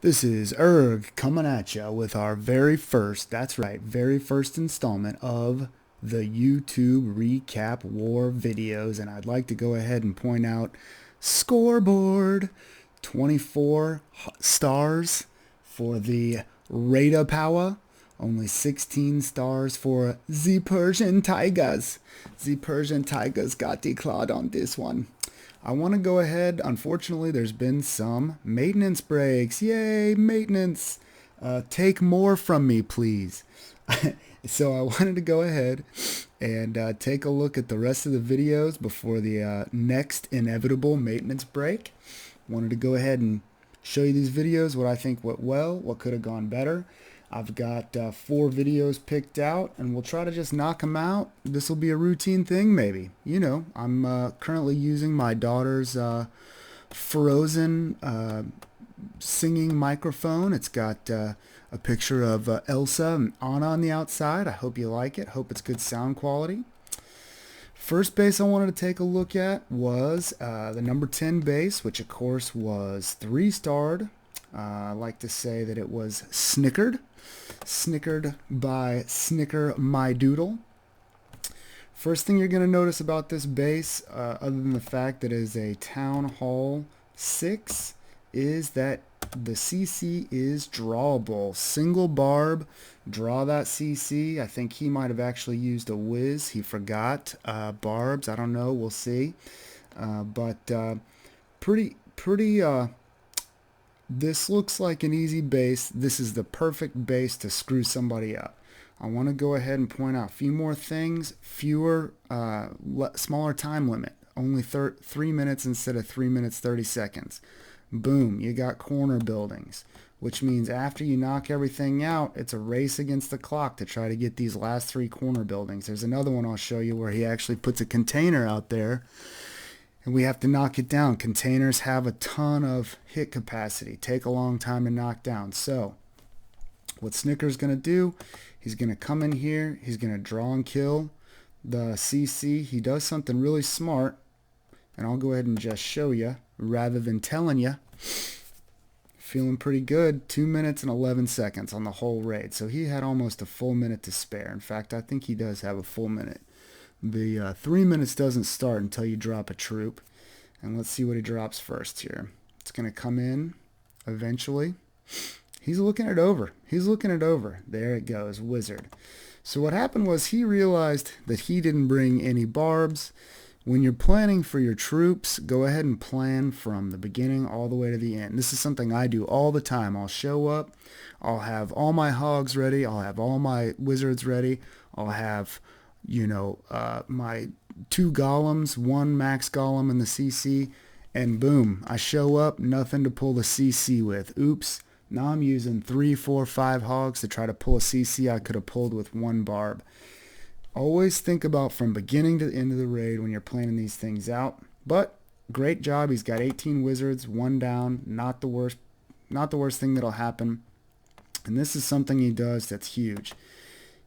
This is Erg coming at you with our very first, that's right, very first installment of the YouTube Recap War videos. And I'd like to go ahead and point out scoreboard 24 stars for the Rada Power, only 16 stars for the Persian Tigers. The Persian Tigers got declawed on this one. I want to go ahead. Unfortunately, there's been some maintenance breaks. Yay, maintenance. Take more from me, please. So I wanted to go ahead and take a look at the rest of the videos before the next inevitable maintenance break. Wanted to go ahead and show you these videos, what I think went well, what could have gone better. I've got 4 videos picked out, and we'll try to just knock them out. This will be a routine thing, maybe. You know, I'm currently using my daughter's Frozen singing microphone. It's got a picture of Elsa and Anna on the outside. I hope you like it. Hope it's good sound quality. First base I wanted to take a look at was the number 10 base, which of course was 3-starred. I like to say that it was snickered by Snicker My Doodle. First thing you're going to notice about this base, other than the fact that it is a Town Hall 6, is that the CC is drawable. Single barb, draw that CC. I think he might have actually used a whiz. He forgot barbs. I don't know. We'll see. But pretty this looks like an easy base. This is the perfect base to screw somebody up. I want to go ahead and point out a few more things. Smaller time limit. Only 3 minutes instead of 3 minutes 30 seconds. Boom, you got corner buildings, which means after you knock everything out, it's a race against the clock to try to get these last 3 corner buildings. There's another one I'll show you where he actually puts a container out there, and we have to knock it down. Containers have a ton of hit capacity, take a long time to knock down. So what Snicker's going to do, he's going to come in here, he's going to draw and kill the CC. He does something really smart, and I'll go ahead and just show you rather than telling you. Feeling pretty good. 2 minutes and 11 seconds on the whole raid. So he had almost a full minute to spare. In fact, I think he does have a full minute. The 3 minutes doesn't start until you drop a troop. And let's see what he drops first here. It's going to come in eventually. He's looking it over. He's looking it over. There it goes, wizard. So what happened was he realized that he didn't bring any barbs. When you're planning for your troops, go ahead and plan from the beginning all the way to the end. This is something I do all the time. I'll show up. I'll have all my hogs ready. I'll have all my wizards ready. I'll have, my 2 golems, 1 max golem in the CC, and boom, I show up, nothing to pull the CC with. Oops. Now I'm using 3, 4, 5 hogs to try to pull a CC I could have pulled with 1 barb. Always think about from beginning to the end of the raid when you're planning these things out. But great job. He's got 18 wizards, 1 down. Not the worst thing that'll happen. And this is something he does that's huge.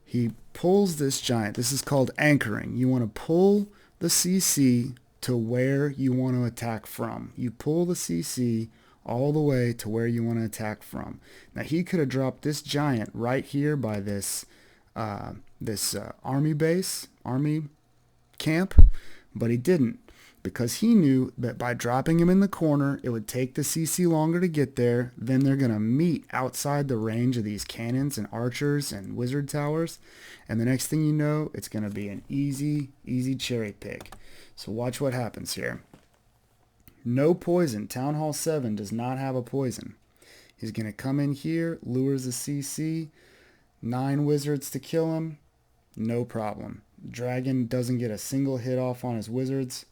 He pulls this giant. This is called anchoring. You want to pull the CC to where you want to attack from. You pull the CC all the way to where you want to attack from. Now he could have dropped this giant right here by this army camp, but he didn't, because he knew that by dropping him in the corner, it would take the CC longer to get there. Then they're going to meet outside the range of these cannons and archers and wizard towers, and the next thing you know, it's going to be an easy cherry pick. So watch what happens here. No poison. Town Hall 7 does not have a poison. He's going to come in here, lures the CC, 9 wizards to kill him, no problem. Dragon doesn't get a single hit off on his wizards.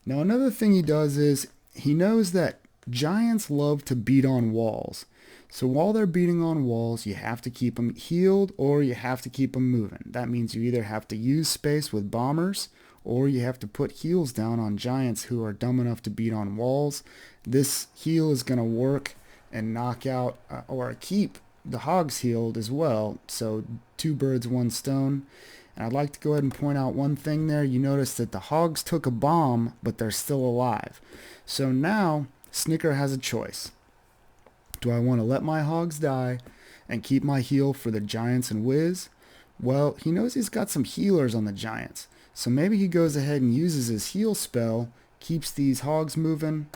Now another thing he does is he knows that giants love to beat on walls. So while they're beating on walls, you have to keep them healed or you have to keep them moving. That means you either have to use space with bombers or you have to put heals down on giants who are dumb enough to beat on walls. This heal is going to work and knock out or keep the hogs healed as well. So 2 birds, 1 stone. And I'd like to go ahead and point out one thing there. You notice that the hogs took a bomb, but they're still alive. So now Snicker has a choice. Do I want to let my hogs die and keep my heal for the giants and whiz? Well, he knows he's got some healers on the giants. So maybe he goes ahead and uses his heal spell, keeps these hogs moving.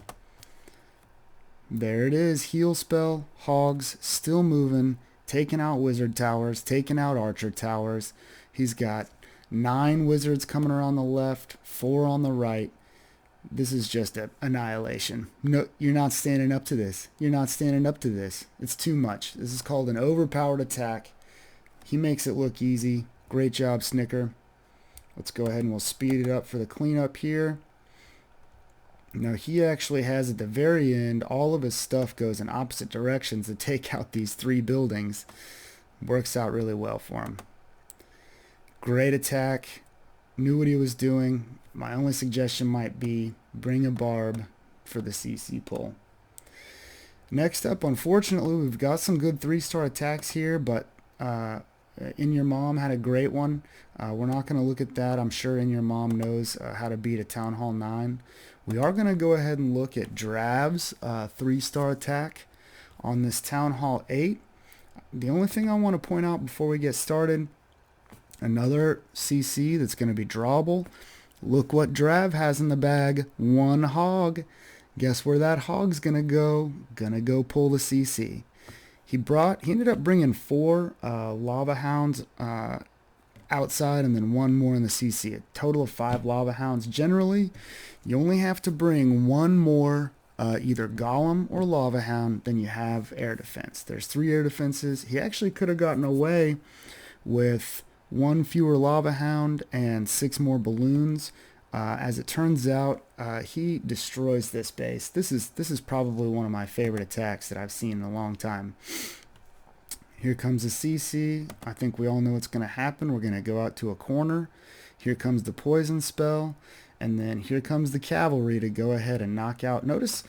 There it is, heal spell, hogs, still moving, taking out wizard towers, taking out archer towers. He's got 9 wizards coming around the left, 4 on the right. This is just an annihilation. No, you're not standing up to this. You're not standing up to this. It's too much. This is called an overpowered attack. He makes it look easy. Great job, Snicker. Let's go ahead and we'll speed it up for the cleanup here. Now he actually has at the very end, all of his stuff goes in opposite directions to take out these 3 buildings. Works out really well for him. Great attack. Knew what he was doing. My only suggestion might be bring a barb for the CC pull. Next up, unfortunately, we've got some good 3-star attacks here, but In Your Mom had a great one. We're not going to look at that. I'm sure In Your Mom knows how to beat a Town Hall 9. We are going to go ahead and look at Drav's 3-star attack on this Town Hall 8. The only thing I want to point out before we get started, another CC that's going to be drawable. Look what Drav has in the bag. 1 hog. Guess where that hog's going to go? Gonna go pull the CC. He ended up bringing 4 Lava Hounds outside and then 1 more in the CC. A total of 5 Lava Hounds. Generally, you only have to bring 1 more either Golem or Lava Hound than you have air defense. There's 3 air defenses. He actually could have gotten away with 1 fewer Lava Hound and 6 more balloons. As it turns out, he destroys this base. This is probably one of my favorite attacks that I've seen in a long time. Here comes the CC. I think we all know what's going to happen. We're going to go out to a corner. Here comes the poison spell. And then here comes the cavalry to go ahead and knock out. Notice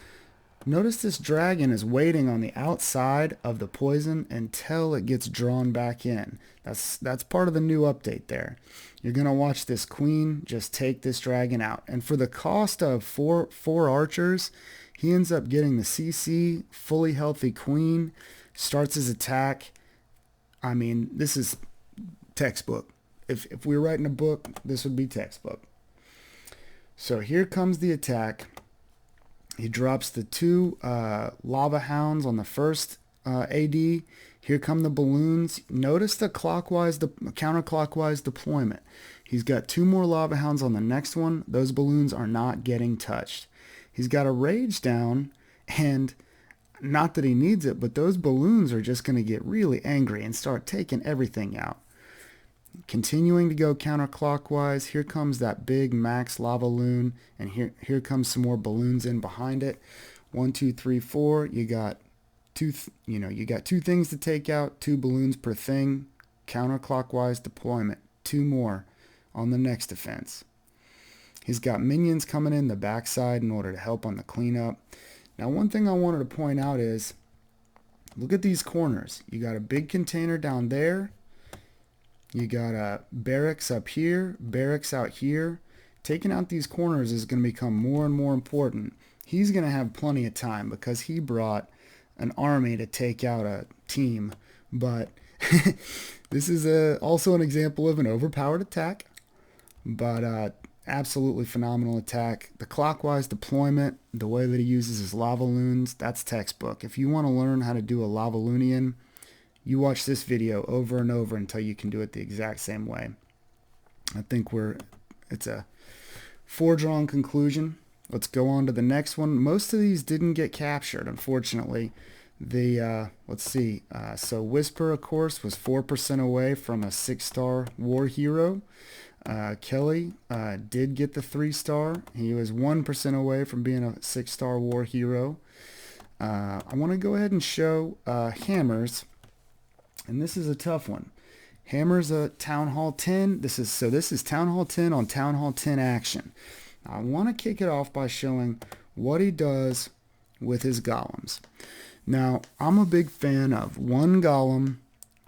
this dragon is waiting on the outside of the poison until it gets drawn back in. That's part of the new update there. You're going to watch this queen just take this dragon out. And for the cost of four archers, he ends up getting the CC, fully healthy queen, starts his attack. I mean, this is textbook. If we were writing a book, this would be textbook. So here comes the attack. He drops the 2 Lava Hounds on the first AD. Here come the balloons. Notice the counterclockwise deployment. He's got 2 more Lava Hounds on the next one. Those balloons are not getting touched. He's got a rage down, and not that he needs it, but those balloons are just going to get really angry and start taking everything out. Continuing to go counterclockwise. Here comes that big max lava loon, and here comes some more balloons in behind it. 1, 2, 3, 4. You got 2 things to take out, 2 balloons per thing. Counterclockwise deployment. 2 more on the next defense. He's got minions coming in the backside in order to help on the cleanup. Now, one thing I wanted to point out is, look at these corners. You got a big container down there. You got a barracks up here, barracks out here. Taking out these corners is going to become more and more important. He's going to have plenty of time because he brought an army to take out a team. But this is also an example of an overpowered attack. But absolutely phenomenal attack. The clockwise deployment, the way that he uses his lava loons, that's textbook. If you want to learn how to do a lava loonian, you watch this video over and over until you can do it the exact same way. I think it's a foregone conclusion. Let's go on to the next one. Most of these didn't get captured, unfortunately. Let's see. So Whisper, of course, was 4% away from a 6-star war hero. Kelly did get the 3-star. He was 1% away from being a 6-star war hero. I want to go ahead and show Hammers. And this is a tough one. Hammer's a Town Hall 10. This is Town Hall 10 on Town Hall 10 action. I want to kick it off by showing what he does with his golems. Now, I'm a big fan of 1 golem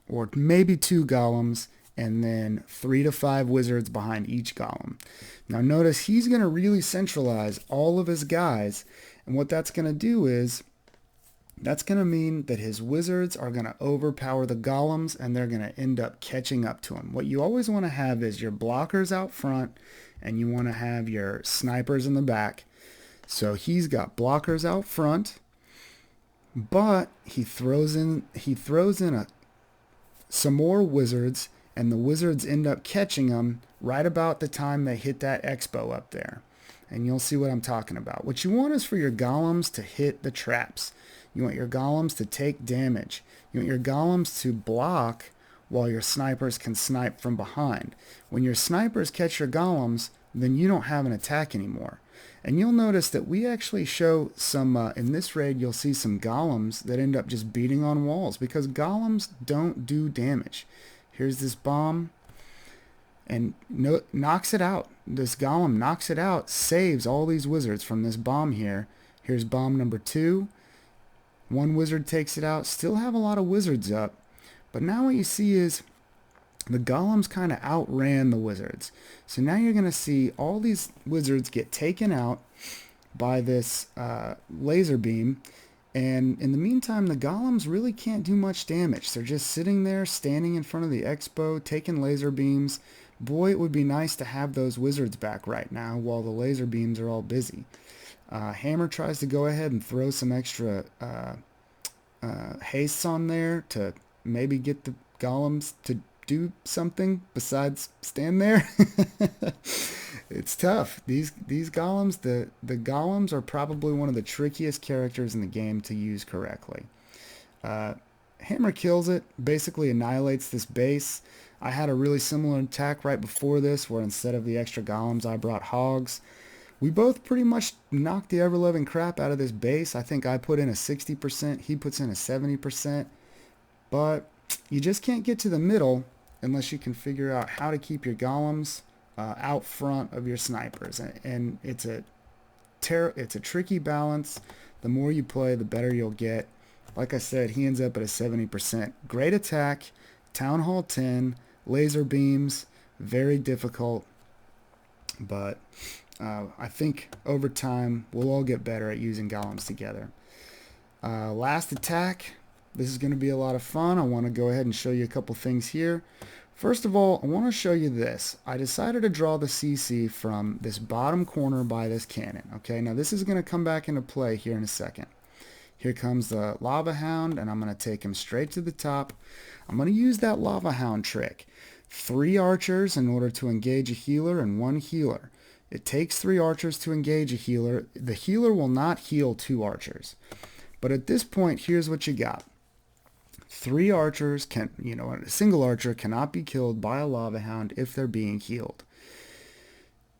or maybe 2 golems and then 3 to 5 wizards behind each golem. Now notice he's going to really centralize all of his guys, and what that's going to do is That's going to mean that his wizards are going to overpower the golems and they're going to end up catching up to him. What you always want to have is your blockers out front and you want to have your snipers in the back. So he's got blockers out front, but he throws in some more wizards, and the wizards end up catching them right about the time they hit that expo up there. And you'll see what I'm talking about. What you want is for your golems to hit the traps. You want your golems to take damage. You want your golems to block while your snipers can snipe from behind. When your snipers catch your golems, then you don't have an attack anymore. And you'll notice that we actually show some, in this raid, you'll see some golems that end up just beating on walls because golems don't do damage. Here's this bomb and knocks it out. This golem knocks it out, saves all these wizards from this bomb here. Here's bomb number 2. One wizard takes it out. Still have a lot of wizards up. But now what you see is the golems kind of outran the wizards. So now you're going to see all these wizards get taken out by this laser beam. And in the meantime, the golems really can't do much damage. They're just sitting there, standing in front of the expo, taking laser beams. Boy, it would be nice to have those wizards back right now while the laser beams are all busy. Hammer tries to go ahead and throw some extra hastes on there to maybe get the golems to do something besides stand there. It's tough. These golems, the golems are probably one of the trickiest characters in the game to use correctly. Hammer kills it, basically annihilates this base. I had a really similar attack right before this where instead of the extra golems I brought hogs. We both pretty much knocked the ever-loving crap out of this base. I think I put in a 60%, he puts in a 70%. But you just can't get to the middle unless you can figure out how to keep your golems out front of your snipers. And it's a tricky balance. The more you play, the better you'll get. Like I said, he ends up at a 70%. Great attack, Town Hall 10, laser beams, very difficult. But I think over time, we'll all get better at using golems together. Last attack. This is going to be a lot of fun. I want to go ahead and show you a couple things here. First of all, I want to show you this. I decided to draw the CC from this bottom corner by this cannon. Okay, now this is going to come back into play here in a second. Here comes the Lava Hound, and I'm going to take him straight to the top. I'm going to use that Lava Hound trick. 3 archers in order to engage a healer and 1 healer. It takes 3 archers to engage a healer. The healer will not heal 2 archers. But at this point, here's what you got. 3 archers can, a single archer cannot be killed by a Lava Hound if they're being healed.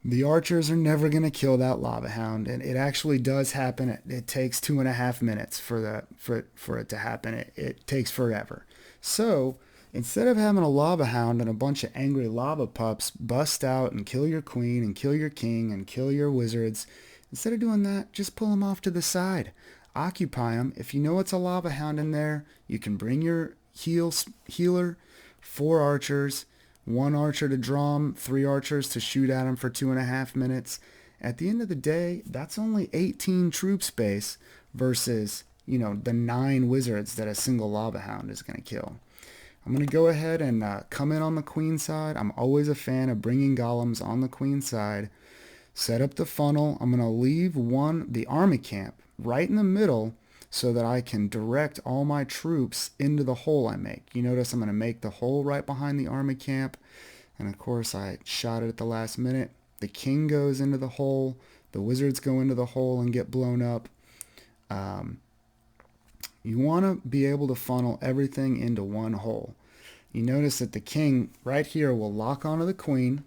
The archers are never going to kill that Lava Hound, and it actually does happen. It takes 2.5 minutes for it to happen. It takes forever. So instead of having a Lava Hound and a bunch of angry lava pups bust out and kill your queen and kill your king and kill your wizards, instead of doing that, just pull them off to the side. Occupy them. If you know it's a Lava Hound in there, you can bring your healer, 4 archers, 1 archer to draw him, 3 archers to shoot at him for 2.5 minutes. At the end of the day, that's only 18 troop space versus, the 9 wizards that a single Lava Hound is going to kill. I'm going to go ahead and come in on the queen side. I'm always a fan of bringing golems on the queen side. Set up the funnel. I'm going to leave the army camp right in the middle so that I can direct all my troops into the hole I make. You notice I'm going to make the hole right behind the army camp. And of course I shot it at the last minute. The king goes into the hole. The wizards go into the hole and get blown up. You want to be able to funnel everything into one hole. You notice that the king right here will lock onto the queen,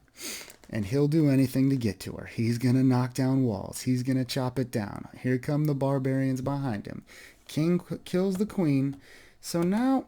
and he'll do anything to get to her. He's going to knock down walls. He's going to chop it down. Here come the barbarians behind him. King kills the queen. So now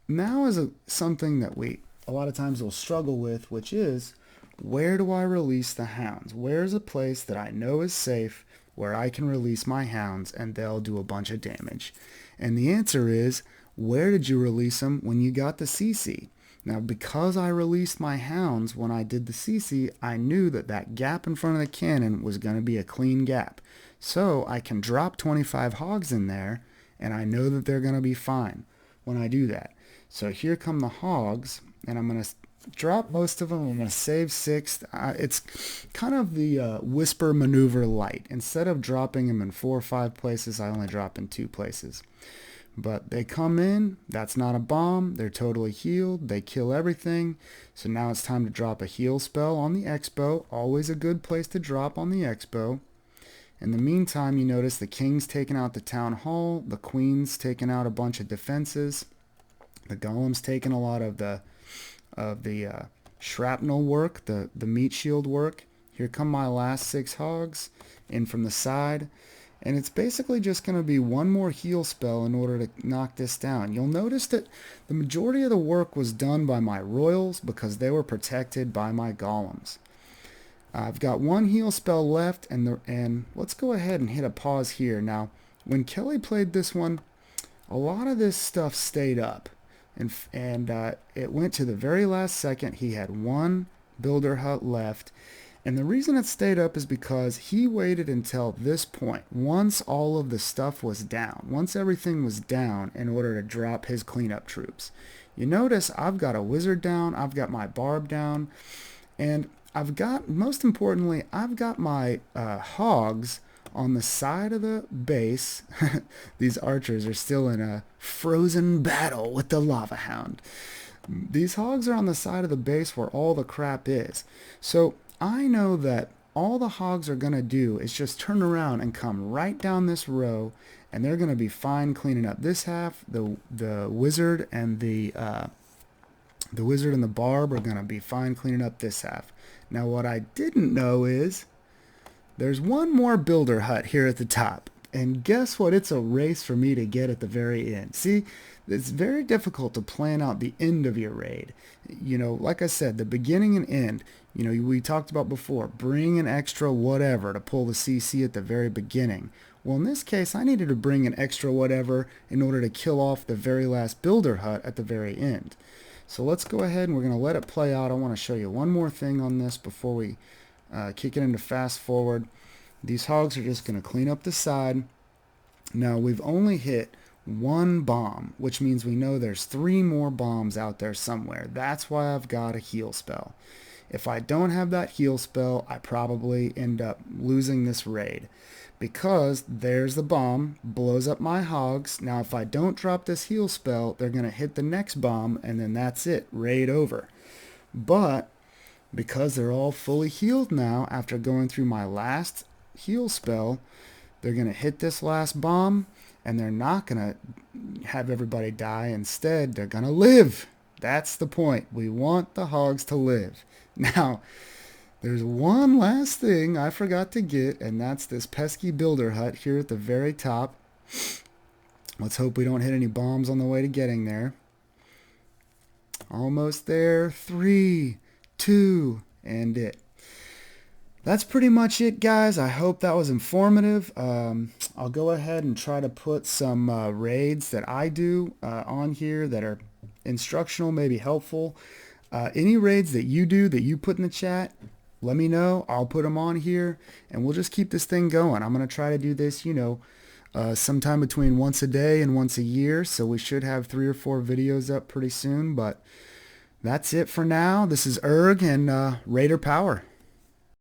is something that we a lot of times will struggle with, which is, where do I release the hounds? Where's a place that I know is safe where I can release my hounds and they'll do a bunch of damage? And the answer is, where did you release them when you got the CC? Now, because I released my hounds when I did the CC, I knew that gap in front of the cannon was going to be a clean gap. So I can drop 25 hogs in there, and I know that they're going to be fine when I do that. So here come the hogs, and I'm going to drop most of them. I'm going to save 6. It's kind of the whisper maneuver light. Instead of dropping them in 4 or 5 places, I only drop in 2 places. But they come in, that's not a bomb, they're totally healed, they kill everything. So now it's time to drop a heal spell on the X-Bow. Always a good place to drop on the X-Bow. In the meantime, you notice the king's taking out the town hall, the queen's taking out a bunch of defenses, the golem's taking a lot of the shrapnel work, the meat shield work. Here come my last 6 hogs in from the side. And it's basically just going to be one more heal spell in order to knock this down. You'll notice that the majority of the work was done by my royals because they were protected by my golems. I've got 1 heal spell left, and let's go ahead and hit a pause here. Now, when Kelly played this one, a lot of this stuff stayed up, and it went to the very last second. He had 1 builder hut left. And the reason it stayed up is because he waited until this point, once all of the stuff was down, once everything was down, in order to drop his cleanup troops. You notice I've got a wizard down, I've got my barb down, and I've got, most importantly, I've got my hogs on the side of the base. These archers are still in a frozen battle with the lava hound. These hogs are on the side of the base where all the crap is. So I know that all the hogs are going to do is just turn around and come right down this row, and they're going to be fine cleaning up this half. The wizard and the barb are going to be fine cleaning up this half. Now what I didn't know is there's one more builder hut here at the top. And guess what? It's a race for me to get at the very end. See, it's very difficult to plan out the end of your raid. You know, like I said, the beginning and end, you know, we talked about before, bring an extra whatever to pull the CC at the very beginning. Well, in this case, I needed to bring an extra whatever in order to kill off the very last builder hut at the very end. So let's go ahead and we're going to let it play out. I want to show you one more thing on this before we kick it into fast forward. These hogs are just going to clean up the side. Now, we've only hit 1 bomb, which means we know there's 3 more bombs out there somewhere. That's why I've got a heal spell. If I don't have that heal spell, I probably end up losing this raid. Because there's the bomb, blows up my hogs. Now, if I don't drop this heal spell, they're going to hit the next bomb, and then that's it, raid over. But because they're all fully healed now after going through my last heal spell, they're going to hit this last bomb, and they're not going to have everybody die. Instead, they're going to live. That's the point. We want the hogs to live. Now, there's one last thing I forgot to get, and that's this pesky builder hut here at the very top. Let's hope we don't hit any bombs on the way to getting there. Almost there. 3, 2, and it. That's pretty much it, guys. I hope that was informative. I'll go ahead and try to put some raids that I do on here that are instructional, maybe helpful. Any raids that you do that you put in the chat, let me know. I'll put them on here, and we'll just keep this thing going. I'm going to try to do this, you know, sometime between once a day and once a year, so we should have 3 or 4 videos up pretty soon. But that's it for now. This is Erg and Raider Power.